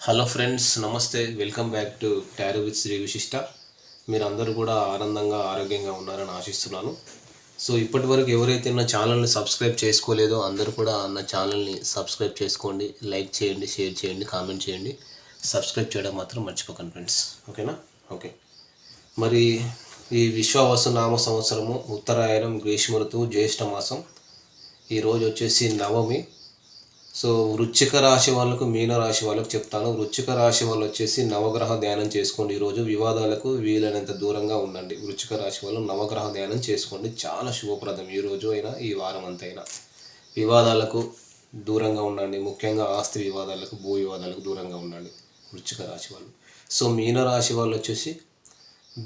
Hello friends, నమస్తే. Welcome back to tarot with Shri Vishishta. మీరందరూ కూడా ఆనందంగా ఆరోగ్యంగా ఉన్నారని ఆశిస్తున్నాను. సో ఇప్పటి వరకు ఎవరైతే నా ఛానల్ని సబ్స్క్రైబ్ చేసుకోలేదో అందరూ కూడా నా ఛానల్ని సబ్స్క్రైబ్ చేసుకోండి. లైక్ చేయండి, షేర్ చేయండి, కామెంట్ చేయండి. సబ్స్క్రైబ్ చేయడం మాత్రం మర్చిపోకండి ఫ్రెండ్స్. ఓకేనా? ఓకే. మరి ఈ విశ్వావసు నామ సంవత్సరము, ఉత్తరాయణం, గ్రీష్మ ఋతువు, జ్యేష్ఠ మాసం. ఈరోజు వచ్చేసి నవమి. సో వృశ్చిక రాశి వాళ్ళకు, మీన రాశి వాళ్ళకు చెప్తాను. వృశ్చిక రాశి వాళ్ళు వచ్చేసి నవగ్రహ ధ్యానం చేసుకోండి. ఈరోజు వివాదాలకు వీలైనంత దూరంగా ఉండండి. వృశ్చిక రాశి వాళ్ళు నవగ్రహ ధ్యానం చేసుకోండి. చాలా శుభప్రదం. ఈ రోజు అయినా ఈ వారం అంతైనా వివాదాలకు దూరంగా ఉండండి. ముఖ్యంగా ఆస్తి వివాదాలకు, భూ వివాదాలకు దూరంగా ఉండండి వృశ్చిక రాశి వాళ్ళు. సో మీన రాశి వాళ్ళు వచ్చేసి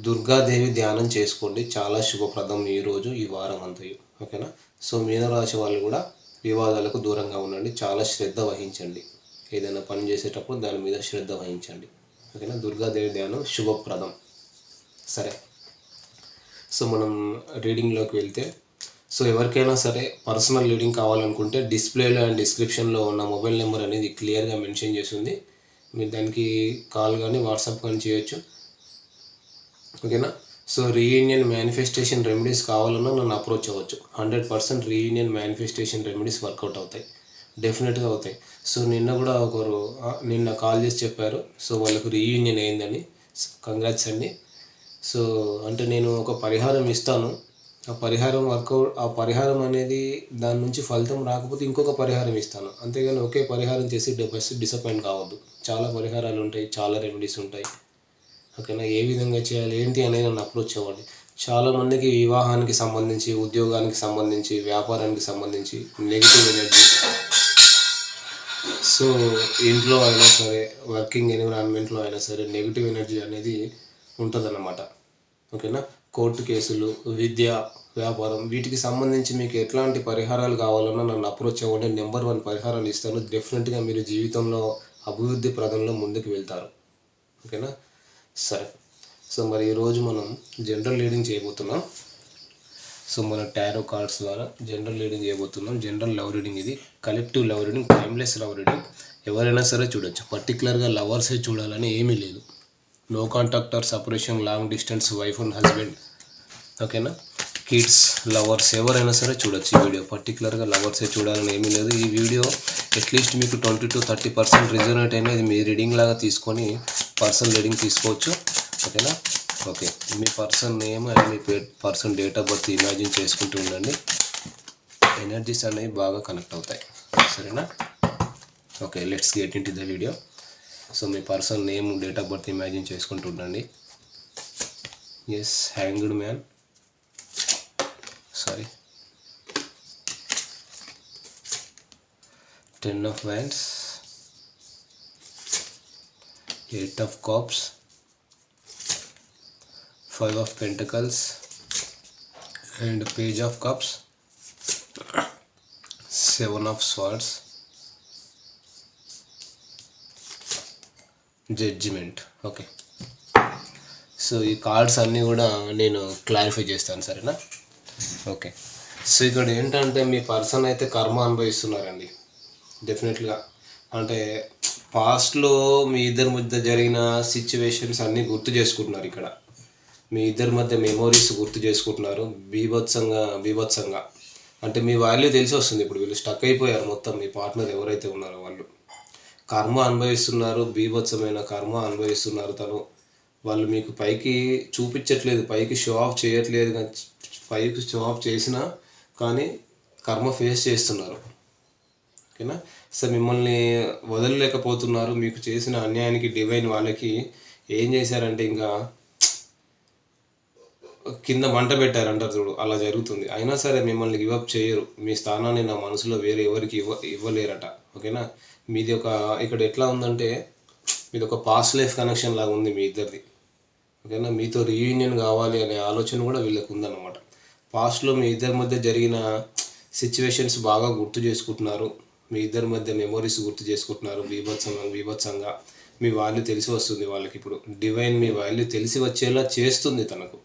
దుర్గాదేవి ధ్యానం చేసుకోండి. చాలా శుభప్రదం ఈరోజు ఈ వారం అంతయు. ఓకేనా? సో మీనరాశి వాళ్ళు కూడా వివాదాలకు దూరంగా ఉండండి. చాలా శ్రద్ధ వహించండి. ఏదైనా పని చేసేటప్పుడు దాని మీద శ్రద్ధ వహించండి. ఓకేనా? దుర్గాదేవి ధ్యానం శుభప్రదం. సరే, సో మనం రీడింగ్లోకి వెళ్తే, సో ఎవరికైనా సరే పర్సనల్ రీడింగ్ కావాలనుకుంటే డిస్ప్లేలో అండ్ డిస్క్రిప్షన్లో ఉన్న మొబైల్ నెంబర్ అనేది క్లియర్గా మెన్షన్ చేసి ఉంది. మీరు దానికి కాల్ కానీ వాట్సాప్ కానీ చేయొచ్చు. ఓకేనా? సో రీయూనియన్ మేనిఫెస్టేషన్ రెమెడీస్ కావాలన్నా నన్ను అప్రోచ్ అవ్వచ్చు. 100% రీయూనియన్ మేనిఫెస్టేషన్ రెమెడీస్ వర్కౌట్ అవుతాయి, డెఫినెట్గా అవుతాయి. సో నిన్న కూడా ఒకరు నిన్న కాల్ చేసి చెప్పారు. సో వాళ్ళకు రీయూనియన్ అయిందని. కంగ్రాట్స్ అండి. సో అంటే నేను ఒక పరిహారం ఇస్తాను. ఆ పరిహారం అనేది దాని నుంచి ఫలితం రాకపోతే ఇంకొక పరిహారం ఇస్తాను. అంతేగాని ఒకే పరిహారం చేసి డిసప్పాయింట్ కావద్దు. చాలా పరిహారాలు ఉంటాయి, చాలా రెమెడీస్ ఉంటాయి. ఓకేనా? ఏ విధంగా చేయాలి ఏంటి అనేది నన్ను అప్రోచ్ అవ్వండి. చాలామందికి వివాహానికి సంబంధించి, ఉద్యోగానికి సంబంధించి, వ్యాపారానికి సంబంధించి నెగిటివ్ ఎనర్జీ, సో ఇంట్లో అయినా సరే, వర్కింగ్ ఎన్విరాన్మెంట్లో అయినా సరే నెగిటివ్ ఎనర్జీ అనేది ఉంటుందన్నమాట. ఓకేనా? కోర్టు కేసులు, విద్య, వ్యాపారం, వీటికి సంబంధించి మీకు ఎట్లాంటి పరిహారాలు కావాలన్నా నన్ను అప్రోచ్ అవ్వండి. నెంబర్ 1 పరిహారాలు ఇస్తాను. డెఫినెట్గా మీరు జీవితంలో అభివృద్ధి ప్రదంలో ముందుకు వెళ్తారు. ఓకేనా? సరే, సో మరి ఈరోజు మనం జనరల్ రీడింగ్ చేయబోతున్నాం. సో మన టారో కార్డ్స్ ద్వారా జనరల్ రీడింగ్ చేయబోతున్నాం. జనరల్ లవ్ రీడింగ్ ఇది. Collective love reading, timeless love reading. ఎవరైనా సరే చూడొచ్చు. పర్టికులర్గా లవర్సే చూడాలని ఏమీ లేదు. No contact or separation, long distance, wife and husband, ఓకేనా, కిడ్స్, లవర్స్ ఎవరైనా సరే చూడొచ్చు ఈ వీడియో. పర్టికులర్గా లవర్సే చూడాలని ఏమీ లేదు. ఈ వీడియో అట్లీస్ట్ మీకు 20 to 30% రిజనేట్ అయినా ఇది మీ రీడింగ్ లాగా తీసుకొని పర్సనల్ రీడింగ్ తీసుకోవచ్చు. ఓకేనా? ఓకే. మీ పర్సన్ నేమ్ అండ్ మీ person date of birth imagine చేసుకుంటూ ఉండండి. ఎనర్జీస్ అనేవి బాగా కనెక్ట్ అవుతాయి. సరేనా? Okay, let's get into the video. So మీ person name, date of birth imagine చేసుకుంటూ ఉండండి. Yes, hanged man, sorry, 10 of Wands, 8 of Cups, 5 of Pentacles and Page of Cups, 7 of Swords, Judgment. Okay, so ఈ cards అన్నీ కూడా నేను clarify చేస్తాను. సరేనా? Okay. So ఇక్కడ ఏంటంటే మీ పర్సన్ అయితే కర్మ అనుభవిస్తున్నారండి. డెఫినెట్గా అంటే పాస్ట్లో మీ ఇద్దరి మధ్య జరిగిన సిచ్యువేషన్స్ అన్నీ గుర్తు చేసుకుంటున్నారు. ఇక్కడ మీ ఇద్దరి మధ్య మెమోరీస్ గుర్తు చేసుకుంటున్నారు. బీభత్సంగా అంటే మీ వాల్యూ తెలిసి వస్తుంది. ఇప్పుడు వీళ్ళు స్టక్ అయిపోయారు మొత్తం. మీ పార్ట్నర్ ఎవరైతే ఉన్నారో వాళ్ళు కర్మ అనుభవిస్తున్నారు. బీభత్సమైన కర్మ అనుభవిస్తున్నారు. వాళ్ళు మీకు పైకి చూపించట్లేదు, పైకి షో ఆఫ్ చేయట్లేదు. కానీ పైకి షో ఆఫ్ చేసినా కానీ కర్మ ఫేస్ చేస్తున్నారు. ఓకేనా? సో మిమ్మల్ని వదలలేకపోతున్నారు. మీకు చేసిన అన్యాయానికి డివైన్ వాళ్ళకి ఏం చేశారంటే ఇంకా కింద మంట పెట్టారంటారు చూడు, అలా జరుగుతుంది. అయినా సరే మిమ్మల్ని గివప్ చేయరు. మీ స్థానాన్ని నా మనసులో వేరే ఎవరికి ఇవ్వలేరట. ఓకేనా? మీది ఒక ఇక్కడ ఎట్లా ఉందంటే మీది ఒక పాస్ట్ లైఫ్ కనెక్షన్ లాగా ఉంది మీ ఇద్దరిది. ఓకేనా? మీతో రీయూనియన్ కావాలి అనే ఆలోచన కూడా వీళ్ళకు ఉందన్నమాట. పాస్ట్లో మీ ఇద్దరి మధ్య జరిగిన సిచ్యువేషన్స్ బాగా గుర్తు చేసుకుంటున్నారు. మీ ఇద్దరి మధ్య మెమోరీస్ గుర్తు చేసుకుంటున్నారు. బీభత్సంగా మీ వాల్యూ తెలిసి వస్తుంది వాళ్ళకి. ఇప్పుడు డివైన్ మీ వాల్యూ తెలిసి వచ్చేలా చేస్తుంది తనకు.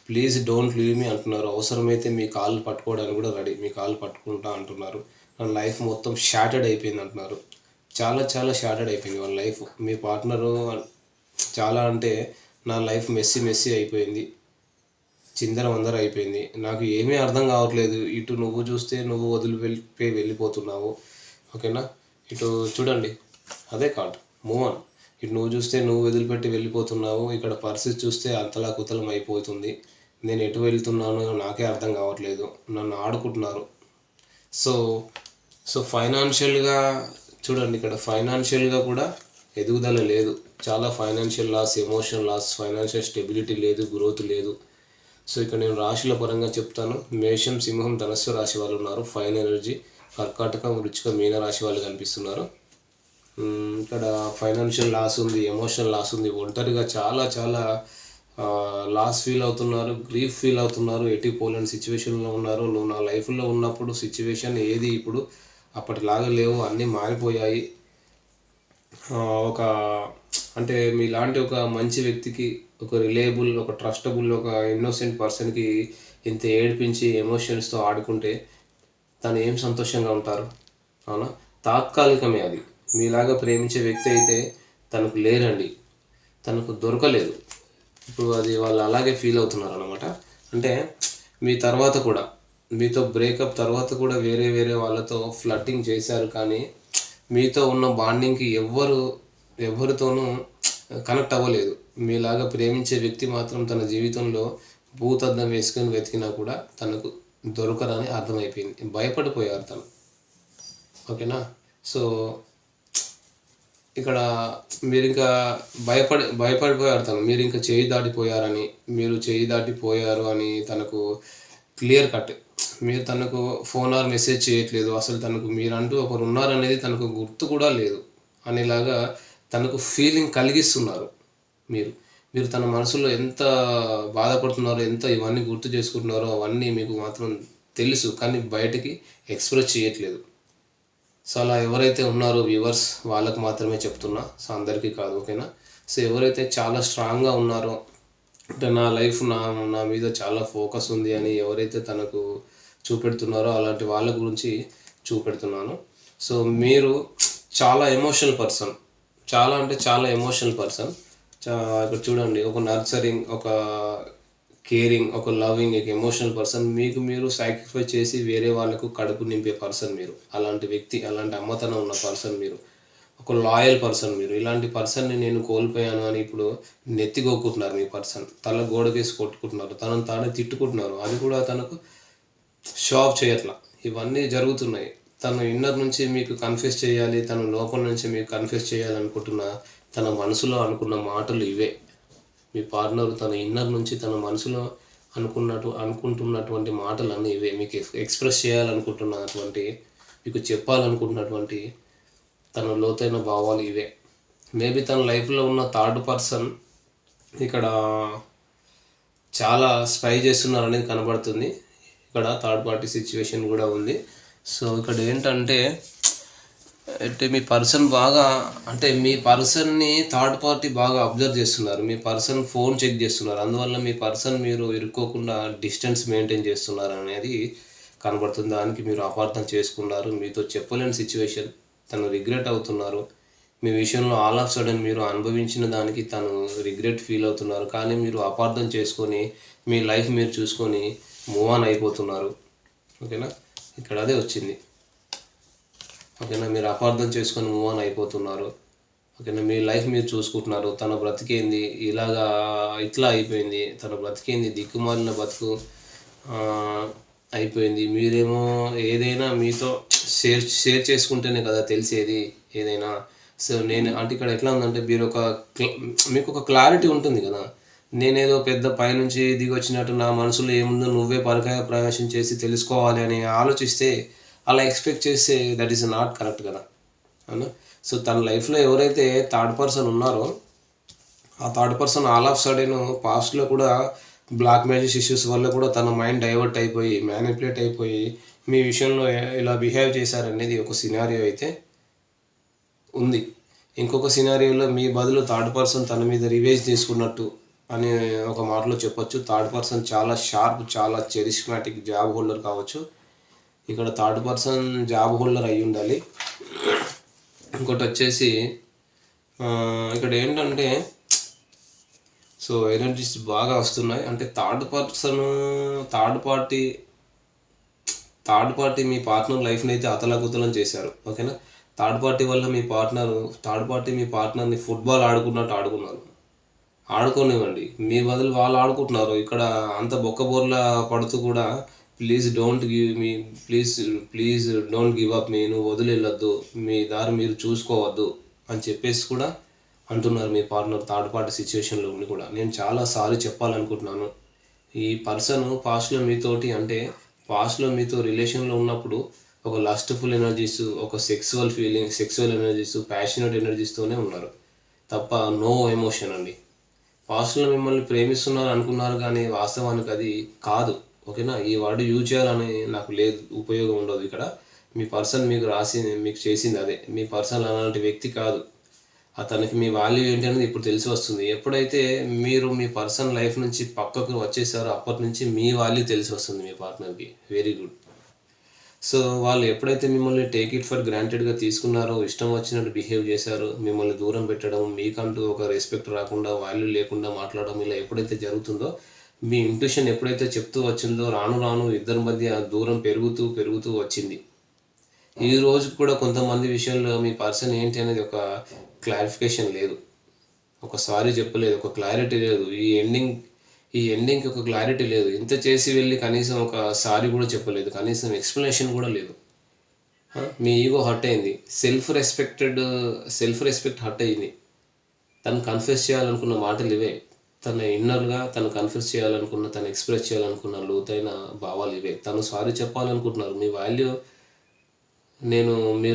ప్లీజ్ డోంట్ లీవ్ మీ అంటున్నారు. అవసరమైతే మీ కాళ్ళు పట్టుకోవడానికి కూడా రెడీ. మీ కాళ్ళు పట్టుకుంటా అంటున్నారు. నా లైఫ్ మొత్తం షాటర్డ్ అయిపోయింది అంటున్నారు. చాలా చాలా షార్టెడ్ అయిపోయింది వాళ్ళ లైఫ్. మీ పార్ట్నరు చాలా అంటే నా లైఫ్ మెస్సీ అయిపోయింది, చిందరవందర అయిపోయింది, నాకు ఏమీ అర్థం కావట్లేదు, ఇటు నువ్వు చూస్తే నువ్వు వెళ్ళిపోతున్నావు, ఓకేనా, ఇటు చూడండి అదే కార్డ్ మూవ్ ఆన్. ఇటు నువ్వు చూస్తే నువ్వు వదిలిపెట్టి వెళ్ళిపోతున్నావు, ఇక్కడ పరిస్థితి చూస్తే అంతలా కుతలం అయిపోతుంది, నేను ఎటు వెళ్తున్నానో నాకే అర్థం కావట్లేదు, నన్ను ఆడుకుంటున్నారు. సో సో ఫైనాన్షియల్గా చూడండి, ఇక్కడ ఫైనాన్షియల్గా కూడా ఎదుగుదల లేదు, చాలా financial loss, emotional loss, financial stability లేదు, గ్రోత్ లేదు. సో ఇక్కడ నేను రాశుల పరంగా చెప్తాను. మేషం, సింహం, ధనస్సు రాశి వాళ్ళు ఉన్నారు, ఫైన్ ఎనర్జీ. కర్కాటకం, వృచ్చిక, మీన రాశి వాళ్ళు కనిపిస్తున్నారు. ఇక్కడ ఫైనాన్షియల్ లాస్ ఉంది, ఎమోషనల్ లాస్ ఉంది, ఒంటరిగా చాలా చాలా లాస్ ఫీల్ అవుతున్నారు, గ్రీఫ్ ఫీల్ అవుతున్నారు, ఎటు పోలేని సిచ్యువేషన్లో ఉన్నారు. నువ్వు నా లైఫ్లో ఉన్నప్పుడు సిచ్యువేషన్ ఏది ఇప్పుడు అప్పటిలాగా లేవు, అన్నీ మారిపోయాయి. ఒక అంటే మీలాంటి ఒక మంచి వ్యక్తికి, ఒక రిలయబుల్, ఒక ట్రస్టబుల్, ఒక ఇన్నోసెంట్ పర్సన్కి ఇంత ఏడిపించి ఎమోషన్స్తో ఆడుకుంటే తను ఏం సంతోషంగా ఉంటారు, అవునా? తాత్కాలికమే అది. మీలాగా ప్రేమించే వ్యక్తి అయితే తనకు లేరండి, తనకు దొరకలేదు, ఇప్పుడు అది వాళ్ళు అలాగే ఫీల్ అవుతున్నారు అనమాట. అంటే మీ తర్వాత కూడా, మీతో బ్రేకప్ తర్వాత కూడా వేరే వేరే వాళ్ళతో ఫ్లర్టింగ్ చేశారు, కానీ మీతో ఉన్న బాండింగ్కి ఎవరితోనూ కనెక్ట్ అవ్వలేదు. మీలాగా ప్రేమించే వ్యక్తి మాత్రం తన జీవితంలో భూతద్దం వేసుకొని వెతికినా కూడా తనకు దొరకరని అర్థమైపోయింది, భయపడిపోయారు తను, ఓకేనా? సో ఇక్కడ మీరు ఇంకా భయపడిపోయారు తను, మీరు ఇంకా చేయి దాటిపోయారని, మీరు చేయి దాటిపోయారు అని తనకు క్లియర్ కట్. మీరు తనకు ఫోన్ ఆర్ మెసేజ్ చేయట్లేదు, అసలు తనకు మీరంటూ ఒకరు ఉన్నారనేది తనకు గుర్తు కూడా లేదు అనేలాగా తనకు ఫీలింగ్ కలిగిస్తున్నారు. మీరు తన మనసులో ఎంత బాధపడుతున్నారో, ఎంత ఇవన్నీ గుర్తు చేసుకుంటున్నారో అవన్నీ మీకు మాత్రం తెలుసు, కానీ బయటికి ఎక్స్ప్రెస్ చేయట్లేదు. సో అలా ఎవరైతే ఉన్నారో వ్యూవర్స్ వాళ్ళకు మాత్రమే చెప్తున్నా, సో అందరికీ కాదు, ఓకేనా? సో ఎవరైతే చాలా స్ట్రాంగ్గా ఉన్నారో, అంటే నా లైఫ్ నా మీద చాలా ఫోకస్ ఉంది అని ఎవరైతే తనకు చూపెడుతున్నారో అలాంటి వాళ్ళ గురించి చూపెడుతున్నాను. సో మీరు చాలా ఎమోషనల్ పర్సన్, చాలా అంటే చాలా ఎమోషనల్ పర్సన్. ఇక్కడ చూడండి, ఒక నర్చరింగ్, ఒక కేరింగ్, ఒక లవింగ్, ఒక ఎమోషనల్ పర్సన్. మీకు మీరు సాక్రిఫై చేసి వేరే వాళ్ళకు కడుపు నింపే పర్సన్ మీరు, అలాంటి వ్యక్తి, అలాంటి అమ్మతనం ఉన్న పర్సన్ మీరు, ఒక లాయల్ పర్సన్ మీరు. ఇలాంటి పర్సన్ని నేను కోల్పోయాను అని ఇప్పుడు నెత్తిగొక్కుంటున్నారు మీ పర్సన్, తల గోడకేసి కొట్టుకుంటున్నారు, తనను తానే తిట్టుకుంటున్నారు, అది కూడా తనకు షో ఆఫ్ చేయట్లా. ఇవన్నీ జరుగుతున్నాయి. తను ఇన్నర్ నుంచి మీకు కన్ఫ్యూస్ చేయాలి, తను లోపల నుంచి మీకు కన్ఫ్యూస్ చేయాలనుకుంటున్న తన మనసులో అనుకున్న మాటలు ఇవే. మీ పార్ట్నర్ తన ఇన్నర్ నుంచి తన మనసులో అనుకుంటున్నటువంటి మాటలు అన్నీ ఇవే. మీకు ఎక్స్ప్రెస్ చేయాలనుకుంటున్నటువంటి, మీకు చెప్పాలనుకుంటున్నటువంటి తన లోతైన భావాలు ఇవే. మేబీ తన లైఫ్లో ఉన్న థర్డ్ పర్సన్ ఇక్కడ చాలా స్పై చేస్తున్నారు అనేది కనబడుతుంది. ఇక్కడ థర్డ్ పార్టీ సిచ్యువేషన్ కూడా ఉంది. సో ఇక్కడ ఏంటంటే మీ పర్సన్ బాగా, అంటే మీ పర్సన్ని థర్డ్ పార్టీ బాగా అబ్జర్వ్ చేస్తున్నారు, మీ పర్సన్ ఫోన్ చెక్ చేస్తున్నారు, అందువల్ల మీ పర్సన్ మీరు ఇరుక్కోకుండా డిస్టెన్స్ మెయింటైన్ చేస్తున్నారు అనేది కనబడుతుంది. దానికి మీరు అపార్థం చేసుకున్నారు, మీతో చెప్పలేని సిచ్యువేషన్, తను రిగ్రెట్ అవుతున్నారు, మీ విషయంలో ఆల్ ఆఫ్ సడన్ మీరు అనుభవించిన దానికి తను రిగ్రెట్ ఫీల్ అవుతున్నారు, కానీ మీరు అపార్థం చేసుకొని మీ లైఫ్ మీరు చూసుకొని మూవ్ ఆన్ అయిపోతున్నారు, ఓకేనా? ఇక్కడ అదే వచ్చింది, ఓకేనా? మీరు అపార్థం చేసుకొని మూవ్ ఆన్ అయిపోతున్నారు, ఓకేనా? మీ లైఫ్ మీరు చూసుకుంటున్నారు. తన బ్రతికేంది ఇట్లా అయిపోయింది, తన బ్రతికేంది దిక్కుమాలిన బతుకు అయిపోయింది. మీరేమో ఏదైనా మీతో షేర్ చేసుకుంటేనే కదా తెలిసేది ఏదైనా. సో నేను అంటే ఇక్కడ ఎట్లా ఉందంటే మీకు ఒక క్లారిటీ ఉంటుంది కదా, నేనేదో పెద్ద పైనుంచి దిగి వచ్చినట్టు నా మనసులో ఏముందో నువ్వే పరకాయ ప్రవేశం చేసి తెలుసుకోవాలి అని ఆలోచిస్తే, అలా ఎక్స్పెక్ట్ చేస్తే దట్ ఈస్ నాట్ కరెక్ట్ కదా, అవునా? సో తన లైఫ్లో ఎవరైతే థర్డ్ పర్సన్ ఉన్నారో ఆ third person all of sudden పాస్ట్లో కూడా బ్లాక్ మ్యాజిక్ ఇష్యూస్ వల్ల కూడా తన మైండ్ డైవర్ట్ అయిపోయి, మ్యానిపులేట్ అయిపోయి మీ విషయంలో ఇలా బిహేవ్ చేశారనేది ఒక సినారియో అయితే ఉంది. ఇంకొక సినారియోలో మీ బదులు థర్డ్ పర్సన్ తన మీద రివేజ్ తీసుకున్నట్టు అని ఒక మాటలో చెప్పొచ్చు. థర్డ్ పర్సన్ చాలా షార్ప్, చాలా చెరిస్మాటిక్ జాబ్ హోల్డర్ కావచ్చు. ఇక్కడ థర్డ్ పర్సన్ జాబ్ హోల్డర్ అయి ఉండాలి. ఇంకోటి వచ్చేసి ఇక్కడ ఏంటంటే సో ఎనర్జీస్ బాగా వస్తున్నాయి. అంటే థర్డ్ పార్టీ మీ పార్ట్నర్ లైఫ్ని అయితే అతలాకుతలం చేశారు. ఓకేనా. థర్డ్ పార్టీ వల్ల మీ పార్ట్నర్ని ఫుట్బాల్ ఆడుకున్నట్టు ఆడుకున్నారు. ఆడుకోనివ్వండి, మీ బదులు వాళ్ళు ఆడుకుంటున్నారు. ఇక్కడ అంత బొక్కబోర్ల పడుతూ కూడా ప్లీజ్ డోంట్ గివ్ అప్ మీ, నువ్వు వదిలేళ్ళొద్దు, మీ దారి మీరు చూసుకోవద్దు అని చెప్పేసి కూడా అంటున్నారు మీ పార్ట్నర్ థర్డ్ పార్టీ సిచ్యువేషన్లో ఉండి కూడా. నేను చాలా సారీ చెప్పాలనుకుంటున్నాను. ఈ పర్సన్ పాస్ట్లో మీతో రిలేషన్లో ఉన్నప్పుడు ఒక లస్ట్ఫుల్ ఎనర్జీస్, ఒక సెక్సువల్ ఎనర్జీస్, ప్యాషనేట్ ఎనర్జీస్తోనే ఉన్నారు తప్ప నో ఎమోషన్ అండి. పాస్ట్లో మిమ్మల్ని ప్రేమిస్తున్నారు అనుకున్నారు కానీ వాస్తవానికి అది కాదు. ఓకేనా. ఈ వర్డ్ యూజ్ చేయాలని నాకు లేదు, ఉపయోగం ఉండదు ఇక్కడ. మీ పర్సన్ మీకు చేసింది అదే. మీ పర్సన్ అలాంటి వ్యక్తి కాదు. అతనికి మీ వాల్యూ ఏంటి అనేది ఇప్పుడు తెలిసి వస్తుంది. ఎప్పుడైతే మీరు మీ పర్సన్ లైఫ్ నుంచి పక్కకు వచ్చేసారో అప్పటి నుంచి మీ వాల్యూ తెలిసి వస్తుంది మీ పార్ట్నర్కి. Very good. సో వాళ్ళు ఎప్పుడైతే మిమ్మల్ని టేక్ ఇట్ ఫర్ గ్రాంటెడ్గా తీసుకున్నారో, ఇష్టం వచ్చినట్టు బిహేవ్ చేశారో, మిమ్మల్ని దూరం పెట్టడం, మీకంటూ ఒక రెస్పెక్ట్ రాకుండా, వాల్యూ లేకుండా మాట్లాడడం ఇలా ఎప్పుడైతే జరుగుతుందో, మీ ఇంట్యూషన్ ఎప్పుడైతే చెప్తూ వచ్చిందో రాను రాను ఇద్దరి మధ్య దూరం పెరుగుతూ వచ్చింది. ఈ రోజు కూడా కొంతమంది విషయంలో మీ పర్సన్ ఏంటి అనేది ఒక క్లారిఫికేషన్ లేదు, ఒక సారీ చెప్పలేదు, ఒక క్లారిటీ లేదు. ఈ ఎండింగ్కి ఒక క్లారిటీ లేదు. ఇంత చేసి వెళ్ళి కనీసం ఒక సారీ కూడా చెప్పలేదు, కనీసం ఎక్స్ప్లెనేషన్ కూడా లేదు. మీ ఈగో హర్ట్ అయింది, సెల్ఫ్ రెస్పెక్ట్ హర్ట్ అయింది. తను కన్ఫెస్ చేయాలనుకున్న మాటలు ఇవే. తన ఇన్నర్గా తను కన్ఫెస్ చేయాలనుకున్న, తను ఎక్స్ప్రెస్ చేయాలనుకున్న లోతైన భావాలు ఇవే. తను సారీ చెప్పాలనుకుంటున్నారు. మీ వాల్యూ మీరు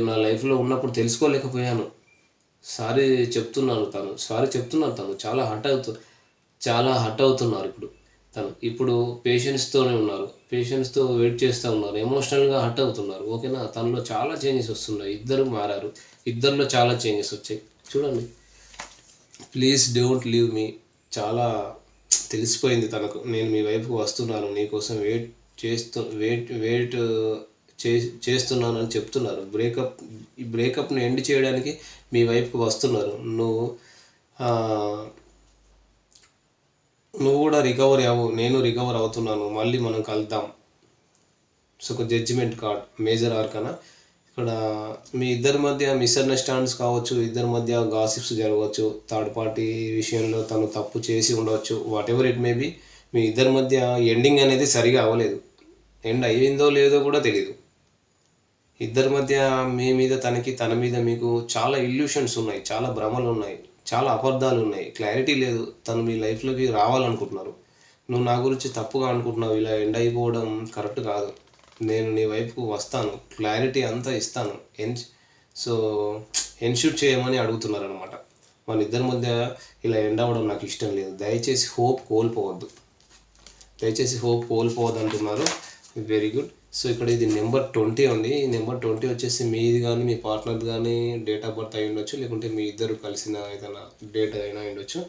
నా లైఫ్లో ఉన్నప్పుడు తెలుసుకోలేకపోయాను, సారీ చెప్తున్నాను. తను చాలా హర్ట్ అవుతున్నారు. ఇప్పుడు పేషెన్స్తోనే ఉన్నారు, పేషెన్స్తో వెయిట్ చేస్తూ ఉన్నారు, ఎమోషనల్గా హర్ట్ అవుతున్నారు. ఓకేనా. తనలో చాలా చేంజెస్ వస్తున్నాయి. ఇద్దరు మారారు, ఇద్దరిలో చాలా చేంజెస్ వచ్చాయి. చూడండి, ప్లీజ్ డోంట్ లీవ్ మీ. చాలా తెలిసిపోయింది తనకు, నేను మీ వైపుకు వస్తున్నాను, నీకోసం వెయిట్ చేస్తున్నానని చెప్తున్నారు. బ్రేకప్ని ఎండ్ చేయడానికి మీ వైపుకు వస్తున్నారు. నువ్వు కూడా రికవర్ అవ్వు, నేను రికవర్ అవుతున్నాను, మళ్ళీ మనం కలుద్దాం. సో ఒక జడ్జిమెంట్ కార్డ్, మేజర్ ఆర్కనా. ఇక్కడ మీ ఇద్దరి మధ్య మిస్అండర్స్టాండ్స్ కావచ్చు, ఇద్దరి మధ్య గాసిప్స్ జరగవచ్చు, థర్డ్ పార్టీ విషయంలో తను తప్పు చేసి ఉండవచ్చు, whatever it may be. మీ ఇద్దరి మధ్య ఎండింగ్ అనేది సరిగా అవ్వలేదు, ఎండ్ అయ్యిందో లేదో కూడా తెలీదు. ఇద్దరి మధ్య మీ మీద తన మీద మీకు చాలా ఇల్యూషన్స్ ఉన్నాయి, చాలా భ్రమలు ఉన్నాయి, చాలా అబద్ధాలు ఉన్నాయి, క్లారిటీ లేదు. తను మీ లైఫ్లోకి రావాలనుకుంటున్నారు. నువ్వు నా గురించి తప్పుగా అనుకుంటున్నావు, ఇలా ఎండ్ అయిపోవడం కరెక్ట్ కాదు, నేను నీ వైపుకు వస్తాను, క్లారిటీ అంతా ఇస్తాను, సో ఎన్షూర్ చేయమని అడుగుతున్నారు అనమాట. మన ఇద్దరి మధ్య ఇలా ఎండ్ అవ్వడం నాకు ఇష్టం లేదు, దయచేసి హోప్ కోల్పోవద్దు అంటున్నారు. Very good. సో ఇక్కడ ఇది నెంబర్ 20 ఉంది. ఈ నెంబర్ 20 వచ్చేసి మీది కానీ మీ పార్ట్నర్ కానీ డేట్ ఆఫ్ బర్త్ అయి ఉండొచ్చు, లేకుంటే మీ ఇద్దరు కలిసిన ఏదైనా డేట్ అయినా ఉండొచ్చు.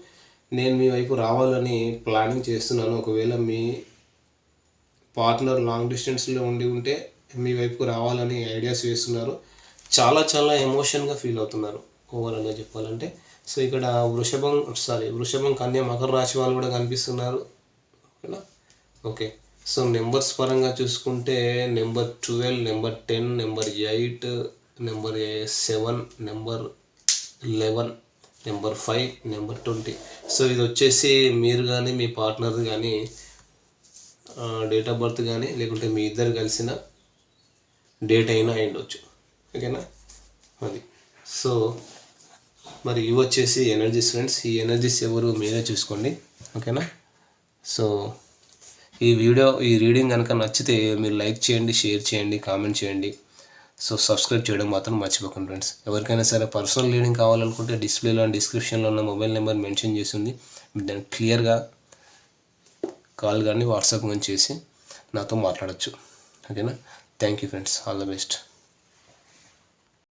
నేను మీ వైపు రావాలని ప్లానింగ్ చేస్తున్నాను. ఒకవేళ మీ పార్ట్నర్ లాంగ్ డిస్టెన్స్లో ఉంటే మీ వైపుకు రావాలని ఐడియాస్ వేస్తున్నారు. చాలా ఎమోషన్గా ఫీల్ అవుతున్నారు ఓవరాల్గా చెప్పాలంటే. సో ఇక్కడ వృషభం, కన్య, మకర రాశి వాళ్ళు కూడా కనిపిస్తున్నారు. ఓకేనా. ఓకే. సో నెంబర్స్ పరంగా చూసుకుంటే number 12, number 10, number 8, number 7, number 11, number 5, number 20. So ఇది వచ్చేసి మీరు కానీ మీ పార్ట్నర్ కానీ డేట్ ఆఫ్ బర్త్ కానీ లేకుంటే మీ ఇద్దరు కలిసిన డేట్ అయినా అయ్యుండొచ్చు. ఓకేనా. అది సో మరి ఇవి వచ్చేసి ఎనర్జీస్ ఫ్రెండ్స్. ఈ ఎనర్జీస్ ఎవరు మీరే చూసుకోండి. ఓకేనా. సో ఈ రీడింగ్ కనుక నచ్చితే మీరు లైక్ చేయండి, షేర్ చేయండి, కామెంట్ చేయండి. సో సబ్స్క్రైబ్ చేయడం మాత్రం మర్చిపోకండి ఫ్రెండ్స్. ఎవరికైనా సరే పర్సనల్ రీడింగ్ కావాలనుకుంటే డిస్ప్లేలో అండ్ డిస్క్రిప్షన్లో ఉన్న మొబైల్ నెంబర్ మెన్షన్ చేసింది, మీరు దాన్ని క్లియర్గా కాల్ కానీ వాట్సాప్ కానీ చేసి నాతో మాట్లాడచ్చు. ఓకేనా. Thank you friends. All the best.